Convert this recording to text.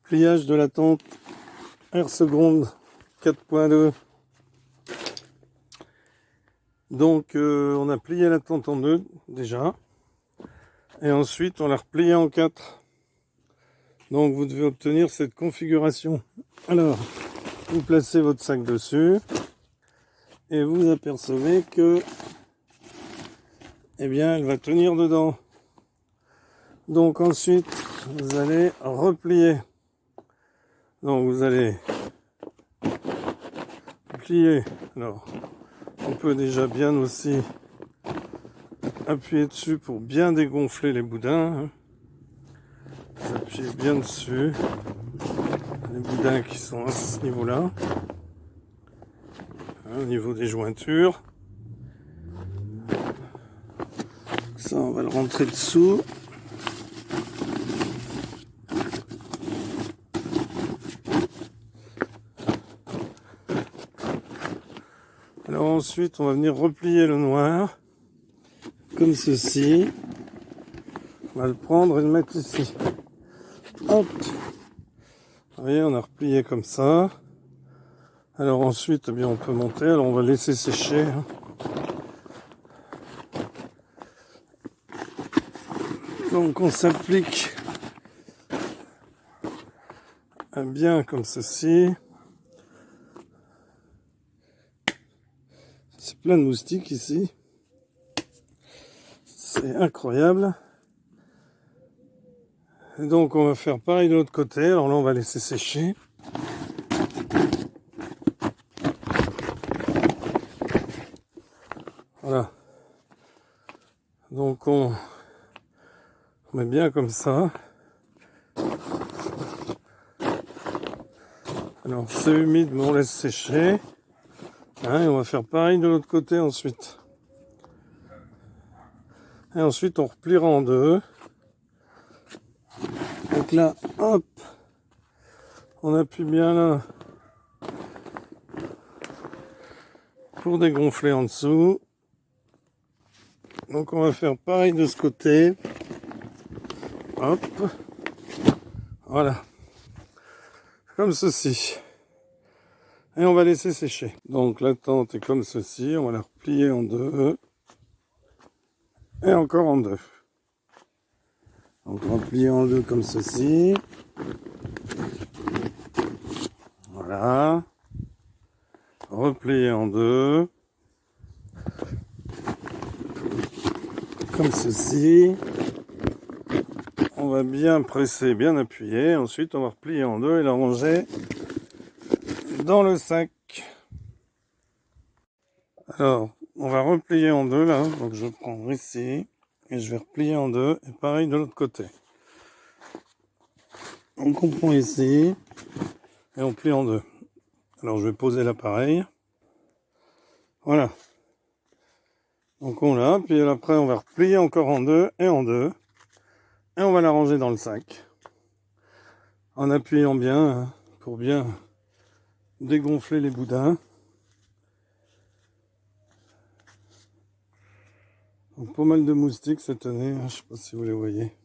Pliage de la tente Air Seconde 4.2. Donc on a plié la tente en deux déjà. Et ensuite on l'a replié en 4. Donc vous devez obtenir cette configuration. Alors, vous placez votre sac dessus. Et vous apercevez que, eh bien, elle va tenir dedans. Donc ensuite, vous allez replier. Donc vous allez plier. Alors, on peut déjà bien aussi appuyer dessus pour bien dégonfler les boudins. Vous appuyez bien dessus. Les boudins qui sont à ce niveau-là. Au niveau des jointures. Ça, on va le rentrer dessous. Alors ensuite, on va venir replier le noir, comme ceci. On va le prendre et le mettre ici. Hop. Vous voyez, on a replié comme ça. Alors ensuite, eh bien, on peut monter. Alors on va laisser sécher. Donc on s'applique bien comme ceci. C'est plein de moustiques ici. C'est incroyable. Et donc on va faire pareil de l'autre côté. Alors là on va laisser sécher. Voilà. Donc on met bien comme ça. Alors c'est humide mais on laisse sécher. Et on va faire pareil de l'autre côté ensuite. Et ensuite on repliera en deux. Donc là, hop, on appuie bien là pour dégonfler en dessous. Donc on va faire pareil de ce côté. Hop, voilà, comme ceci. Et on va laisser sécher. Donc la tente est comme ceci, on va la replier en deux. Et encore en deux. Donc replier en deux comme ceci. Voilà. Replier en deux. Comme ceci. On va bien presser, bien appuyer. Ensuite, on va replier en deux et la ranger dans le sac. Alors, on va replier en deux là. Donc, je prends ici et je vais replier en deux. Et pareil de l'autre côté. Donc, on prend ici et on plie en deux. Alors, je vais poser l'appareil. Voilà. Donc, on l'a. Puis après, on va replier encore en deux et en deux. Et on va la ranger dans le sac. En appuyant bien pour bien dégonfler les boudins. Donc, pas mal de moustiques cette année, je ne sais pas si vous les voyez.